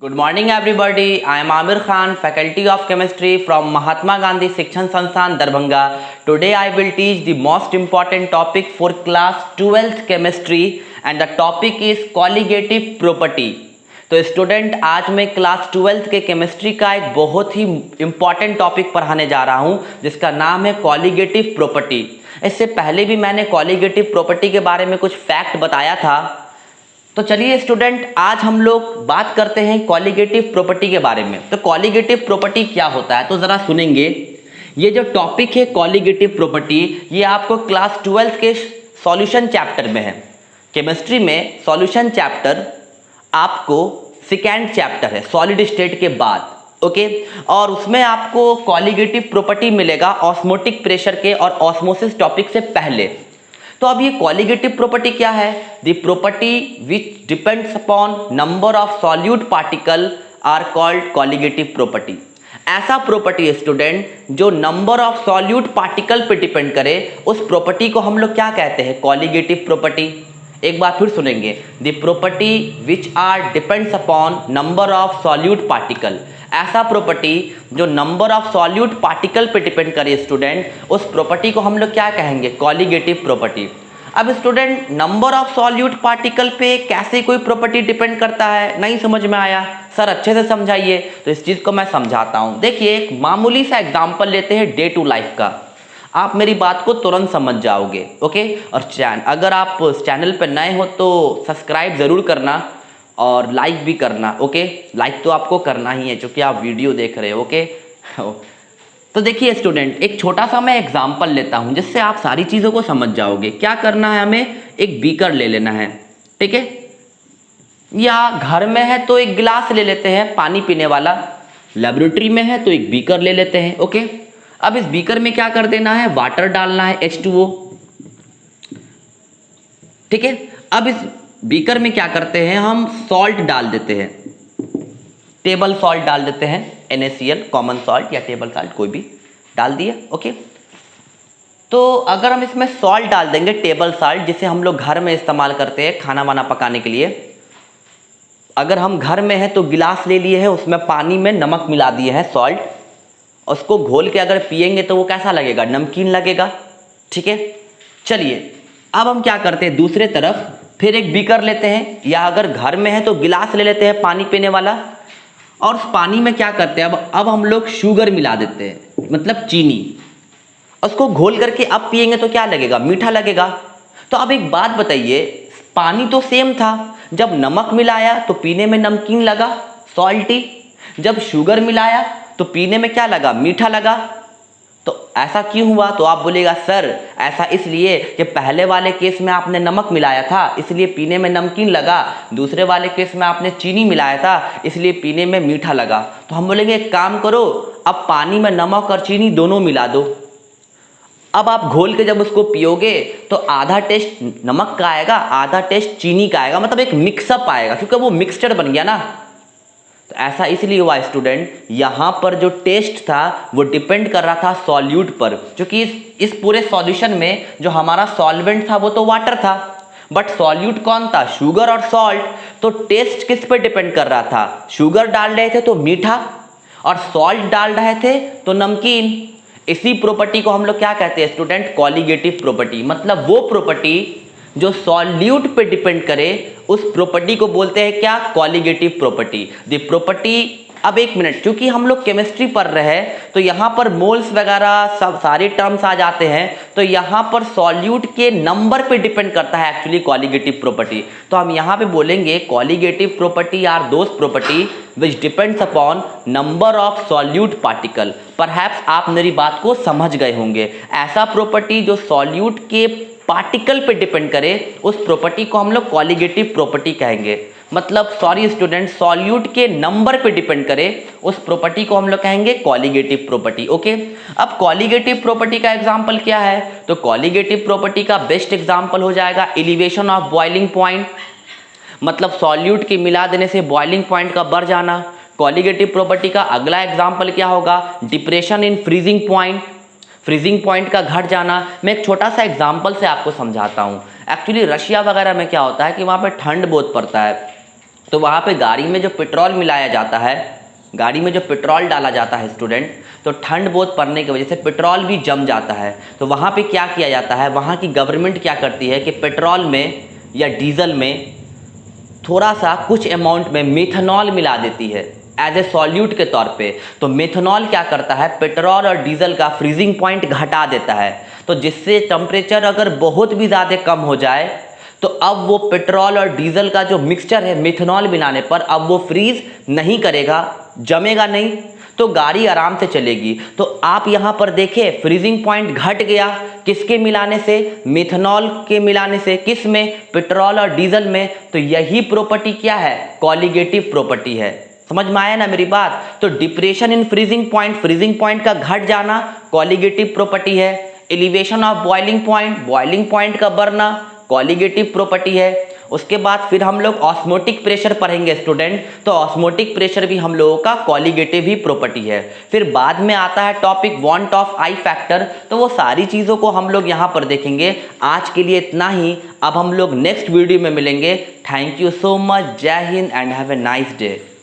Good morning everybody. I am Amir Khan, Faculty of Chemistry from Mahatma Gandhi Shikshan Sansthan, Darbhanga. Today I will teach the most important topic for class 12th chemistry and the topic is colligative property. तो student आज मैं class 12th के chemistry का एक बहुत ही important topic पढ़ाने जा रहा हूं जिसका नाम है कॉलिगेटिव प्रॉपर्टी। इससे पहले भी मैंने कॉलिगेटिव प्रॉपर्टी के बारे में कुछ फैक्ट बताया था। तो चलिए स्टूडेंट आज हम लोग बात करते हैं कॉलिगेटिव प्रॉपर्टी के बारे में। तो कॉलिगेटिव प्रॉपर्टी क्या होता है तो ज़रा सुनेंगे। ये जो टॉपिक है कॉलिगेटिव प्रॉपर्टी ये आपको क्लास 12th के सॉल्यूशन चैप्टर में है। केमिस्ट्री में सॉल्यूशन चैप्टर आपको सेकेंड चैप्टर है सॉलिड स्टेट के बाद, ओके। और उसमें आपको कॉलिगेटिव प्रॉपर्टी मिलेगा ऑस्मोटिक प्रेशर के और ऑस्मोसिस टॉपिक से पहले। तो अब ये कॉलिगेटिव प्रॉपर्टी क्या है? The property which depends upon number of solute particle are called colligative property. ऐसा प्रॉपर्टी स्टूडेंट जो नंबर ऑफ सॉल्यूट पार्टिकल पे डिपेंड करे उस प्रॉपर्टी को हम लोग क्या कहते हैं? Colligative property. एक बार फिर सुनेंगे, the property which are depends upon number of solute particle. ऐसा प्रॉपर्टी जो नंबर ऑफ सॉल्यूट पार्टिकल पे डिपेंड करे स्टूडेंट, उस प्रॉपर्टी को हम लोग क्या कहेंगे? Colligative property. अब student number of solute particle पे कैसे कोई प्रॉपर्टी डिपेंड करता है? नहीं समझ में आया सर, अच्छे से समझाइए। तो इस चीज़ को मैं समझाता हूँ। देखिए एक मामूली सा एग्जाम्पल लेते हैं डे टू लाइफ का, आप मेरी बात को तुरंत समझ जाओगे, ओके। और अगर आप चैनल पर नए हो तो सब्सक्राइब ज़रूर करना और लाइक भी करना, ओके। लाइक तो आपको करना ही है क्योंकि आप वीडियो देख रहे हो, ओके। तो देखिए स्टूडेंट एक छोटा सा मैं एग्जांपल लेता हूं जिससे आप सारी चीज़ों को समझ जाओगे। क्या करना है, हमें एक बीकर ले लेना है, ठीक है। या घर में है तो एक गिलास ले लेते हैं पानी पीने वाला, लेबोरेटरी में है तो एक बीकर ले लेते हैं, ओके। अब इस बीकर में क्या कर देना है? वाटर डालना है H2O, ठीक है। अब इस बीकर में क्या करते हैं? हम सॉल्ट डाल देते हैं, टेबल सॉल्ट डाल देते हैं, NaCl कॉमन सॉल्ट या टेबल सॉल्ट कोई भी डाल दिया, ओके। तो अगर हम इसमें सॉल्ट डाल देंगे टेबल सॉल्ट जिसे हम लोग घर में इस्तेमाल करते हैं खाना वाना पकाने के लिए, अगर हम घर में हैं तो गिलास ले लिए हैं उसमें पानी में नमक मिला दिए हैं सॉल्ट, उसको घोल के अगर पिएंगे तो वो कैसा लगेगा? नमकीन लगेगा, ठीक है। चलिए अब हम क्या करते हैं, दूसरे तरफ फिर एक बीकर लेते हैं या अगर घर में है तो गिलास ले लेते हैं पानी पीने वाला और उस पानी में क्या करते हैं? अब हम लोग शुगर मिला देते हैं, मतलब चीनी। उसको घोल करके अब पिएंगे तो क्या लगेगा? मीठा लगेगा। तो अब एक बात बताइए, पानी तो सेम था, जब नमक मिलाया तो पीने में नमकीन लगा, सॉल्टी। जब शुगर मिलाया तो पीने में क्या लगा? मीठा लगा। तो ऐसा क्यों हुआ? तो आप बोलेगा सर ऐसा इसलिए कि पहले वाले केस में आपने नमक मिलाया था इसलिए पीने में नमकीन लगा, दूसरे वाले केस में आपने चीनी मिलाया था इसलिए पीने में मीठा लगा। तो हम बोलेंगे एक काम करो, अब पानी में नमक और चीनी दोनों मिला दो। अब आप घोल के जब उसको पियोगे तो आधा टेस्ट नमक का आएगा, आधा टेस्ट चीनी का आएगा, मतलब एक मिक्सअप आएगा क्योंकि वो मिक्सचर बन गया ना। तो ऐसा इसलिए हुआ स्टूडेंट, यहाँ पर जो टेस्ट था वो डिपेंड कर रहा था सॉल्यूट पर, क्योंकि इस पूरे सॉल्यूशन में जो हमारा सॉल्वेंट था वो तो वाटर था बट सॉल्यूट कौन था? शुगर और सॉल्ट। तो टेस्ट किस पर डिपेंड कर रहा था? शुगर डाल रहे थे तो मीठा और सॉल्ट डाल रहे थे तो नमकीन। इसी प्रॉपर्टी को हम लोग क्या कहते हैं स्टूडेंट? Colligative property. मतलब वो प्रॉपर्टी जो सॉल्यूट पे डिपेंड करे उस प्रॉपर्टी को बोलते हैं क्या? Colligative property. द प्रॉपर्टी, अब एक मिनट, क्योंकि हम लोग केमिस्ट्री पढ़ रहे हैं तो यहाँ पर मोल्स वगैरह सब सारे टर्म्स आ जाते हैं, तो यहाँ पर सॉल्यूट के नंबर पे डिपेंड करता है एक्चुअली कॉलिगेटिव प्रॉपर्टी। तो हम यहाँ पे बोलेंगे colligative property are those property which depends upon number of solute particle. Perhaps आप मेरी बात को समझ गए होंगे। ऐसा प्रॉपर्टी जो सॉल्यूट के पार्टिकल पे डिपेंड करे उस प्रॉपर्टी को हम लोग कॉलिगेटिव प्रॉपर्टी कहेंगे। मतलब सॉरी स्टूडेंट, सॉल्यूट के नंबर पे डिपेंड करे उस प्रॉपर्टी को हम लोग कहेंगे कॉलिगेटिव प्रॉपर्टी, ओके। अब कॉलिगेटिव प्रॉपर्टी का एग्जांपल क्या है? तो कॉलिगेटिव प्रॉपर्टी का बेस्ट एग्जांपल हो जाएगा एलिवेशन ऑफ बॉइलिंग पॉइंट, मतलब सॉल्यूट के मिला देने से बॉइलिंग पॉइंट का बढ़ जाना। कॉलिगेटिव प्रॉपर्टी का अगला एग्जांपल क्या होगा? Depression in freezing point, freezing point का घट जाना। मैं एक छोटा सा एग्जांपल से आपको समझाता हूँ। एक्चुअली रशिया वगैरह में क्या होता है कि वहाँ पे ठंड बहुत पड़ता है, तो वहाँ पे गाड़ी में जो पेट्रोल मिलाया जाता है, गाड़ी में जो पेट्रोल डाला जाता है स्टूडेंट, तो ठंड बहुत पड़ने की वजह से पेट्रोल भी जम जाता है। तो वहाँ पे क्या किया जाता है, वहाँ की गवर्नमेंट क्या करती है कि पेट्रोल में या डीजल में थोड़ा सा कुछ अमाउंट में मेथनॉल मिला देती है एज ए सॉल्यूट के तौर पे। तो मेथनॉल क्या करता है, पेट्रोल और डीजल का फ्रीजिंग पॉइंट घटा देता है। तो जिससे टेम्परेचर अगर बहुत भी ज़्यादा कम हो जाए तो अब वो पेट्रोल और डीजल का जो मिक्सचर है मेथनॉल मिलाने पर अब वो फ्रीज नहीं करेगा, जमेगा नहीं, तो गाड़ी आराम से चलेगी। तो आप यहाँ पर देखें फ्रीजिंग पॉइंट घट गया, किसके मिलाने से, मेथनॉल के मिलाने से। किस में, पेट्रोल और डीजल में। तो यही प्रॉपर्टी क्या है, कॉलिगेटिव प्रॉपर्टी है। समझ में आया ना मेरी बात। तो डिप्रेशन इन फ्रीजिंग पॉइंट का घट जाना कॉलिगेटिव प्रॉपर्टी है। एलिवेशन ऑफ बॉइलिंग पॉइंट का बढ़ना कॉलिगेटिव प्रॉपर्टी है। उसके बाद फिर हम लोग ऑस्मोटिक प्रेशर पढ़ेंगे स्टूडेंट, तो ऑस्मोटिक प्रेशर भी हम लोगों का कॉलिगेटिव ही प्रॉपर्टी है। फिर बाद में आता है topic want of I factor, तो वो सारी चीज़ों को हम लोग यहाँ पर देखेंगे। आज के लिए इतना ही, अब हम लोग नेक्स्ट वीडियो में मिलेंगे। थैंक यू सो मच, जय Hind and have a nice day.